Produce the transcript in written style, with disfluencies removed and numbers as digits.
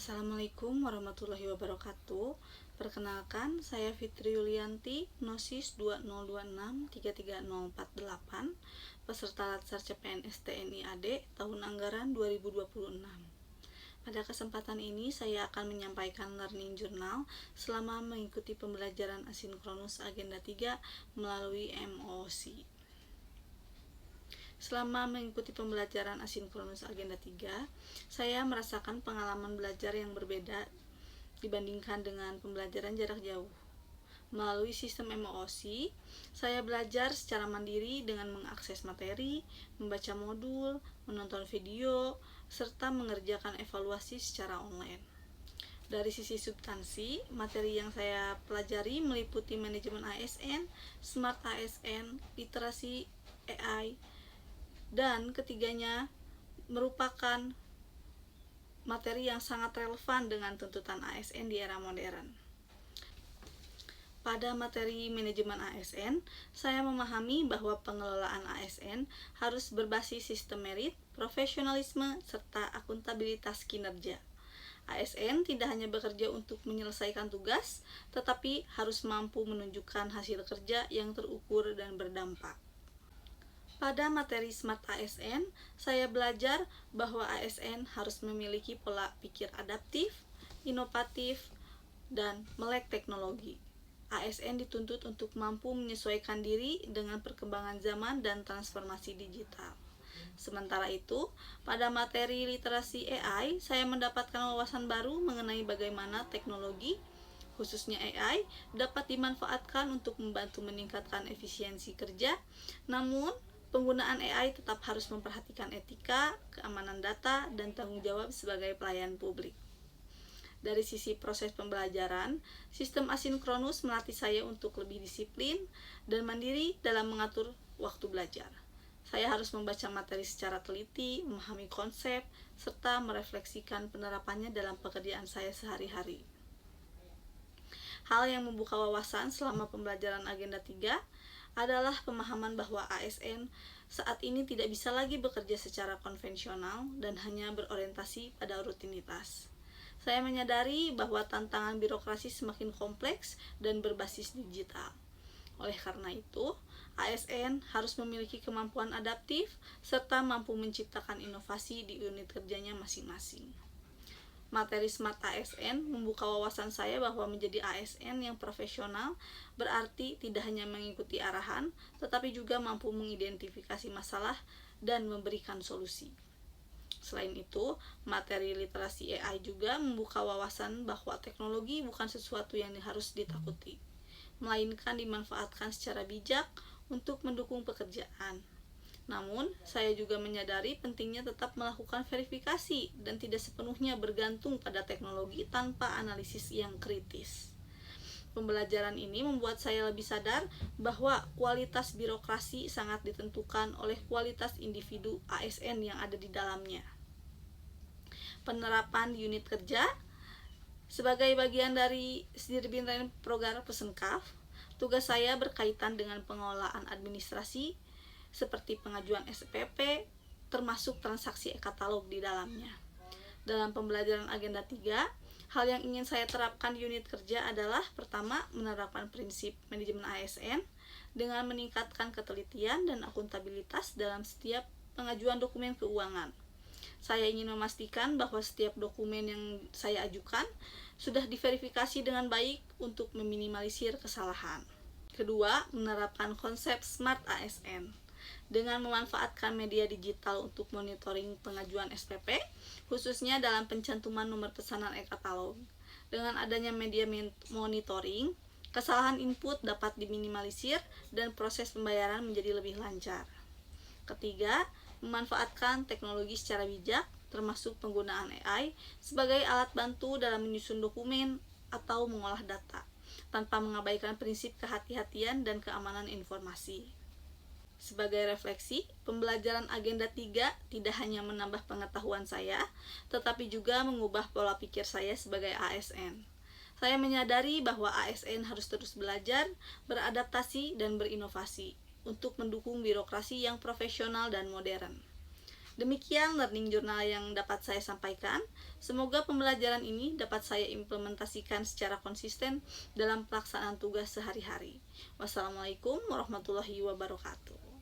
Assalamualaikum warahmatullahi wabarakatuh. Perkenalkan, saya Fitri Yulianti, Gnosis 2026330448, peserta Latsar CPNS TNI AD tahun anggaran 2026. Pada kesempatan ini saya akan menyampaikan learning journal selama mengikuti pembelajaran asinkronus agenda 3 melalui MOOC. Selama mengikuti pembelajaran asinkronus agenda 3, saya merasakan pengalaman belajar yang berbeda dibandingkan dengan pembelajaran jarak jauh. Melalui sistem MOOC, saya belajar secara mandiri dengan mengakses materi, membaca modul, menonton video, serta mengerjakan evaluasi secara online. Dari sisi substansi, materi yang saya pelajari meliputi manajemen ASN, smart ASN, literasi AI, dan ketiganya merupakan materi yang sangat relevan dengan tuntutan ASN di era modern. Pada materi manajemen ASN, saya memahami bahwa pengelolaan ASN harus berbasis sistem merit, profesionalisme, serta akuntabilitas kinerja. ASN tidak hanya bekerja untuk menyelesaikan tugas, tetapi harus mampu menunjukkan hasil kerja yang terukur dan berdampak. Pada materi Smart ASN, saya belajar bahwa ASN harus memiliki pola pikir adaptif, inovatif, dan melek teknologi. ASN dituntut untuk mampu menyesuaikan diri dengan perkembangan zaman dan transformasi digital. Sementara itu, pada materi literasi AI, saya mendapatkan wawasan baru mengenai bagaimana teknologi, khususnya AI, dapat dimanfaatkan untuk membantu meningkatkan efisiensi kerja, namun penggunaan AI tetap harus memperhatikan etika, keamanan data, dan tanggung jawab sebagai pelayan publik. Dari sisi proses pembelajaran, sistem asinkronus melatih saya untuk lebih disiplin dan mandiri dalam mengatur waktu belajar. Saya harus membaca materi secara teliti, memahami konsep, serta merefleksikan penerapannya dalam pekerjaan saya sehari-hari. Hal yang membuka wawasan selama pembelajaran agenda 3 adalah pemahaman bahwa ASN saat ini tidak bisa lagi bekerja secara konvensional dan hanya berorientasi pada rutinitas. Saya menyadari bahwa tantangan birokrasi semakin kompleks dan berbasis digital. Oleh karena itu, ASN harus memiliki kemampuan adaptif serta mampu menciptakan inovasi di unit kerjanya masing-masing. Materi Smart ASN membuka wawasan saya bahwa menjadi ASN yang profesional berarti tidak hanya mengikuti arahan, tetapi juga mampu mengidentifikasi masalah dan memberikan solusi. Selain itu, materi literasi AI juga membuka wawasan bahwa teknologi bukan sesuatu yang harus ditakuti, melainkan dimanfaatkan secara bijak untuk mendukung pekerjaan. Namun, saya juga menyadari pentingnya tetap melakukan verifikasi dan tidak sepenuhnya bergantung pada teknologi tanpa analisis yang kritis. Pembelajaran ini membuat saya lebih sadar bahwa kualitas birokrasi sangat ditentukan oleh kualitas individu ASN yang ada di dalamnya. Penerapan unit kerja sebagai bagian dari Dirjen Program Pesenkaf, tugas saya berkaitan dengan pengelolaan administrasi seperti pengajuan SPP, termasuk transaksi e-katalog di dalamnya. Dalam pembelajaran agenda 3, hal yang ingin saya terapkan di unit kerja adalah pertama, menerapkan prinsip manajemen ASN dengan meningkatkan ketelitian dan akuntabilitas dalam setiap pengajuan dokumen keuangan. Saya ingin memastikan bahwa setiap dokumen yang saya ajukan sudah diverifikasi dengan baik untuk meminimalisir kesalahan. Kedua, menerapkan konsep Smart ASN dengan memanfaatkan media digital untuk monitoring pengajuan SPP, khususnya dalam pencantuman nomor pesanan e-katalog. Dengan adanya media monitoring, kesalahan input dapat diminimalisir dan proses pembayaran menjadi lebih lancar. Ketiga, memanfaatkan teknologi secara bijak, termasuk penggunaan AI sebagai alat bantu dalam menyusun dokumen atau mengolah data, tanpa mengabaikan prinsip kehati-hatian dan keamanan informasi. Sebagai refleksi, pembelajaran agenda 3 tidak hanya menambah pengetahuan saya, tetapi juga mengubah pola pikir saya sebagai ASN. Saya menyadari bahwa ASN harus terus belajar, beradaptasi, dan berinovasi untuk mendukung birokrasi yang profesional dan modern. Demikian learning journal yang dapat saya sampaikan. Semoga pembelajaran ini dapat saya implementasikan secara konsisten dalam pelaksanaan tugas sehari-hari. Wassalamualaikum warahmatullahi wabarakatuh.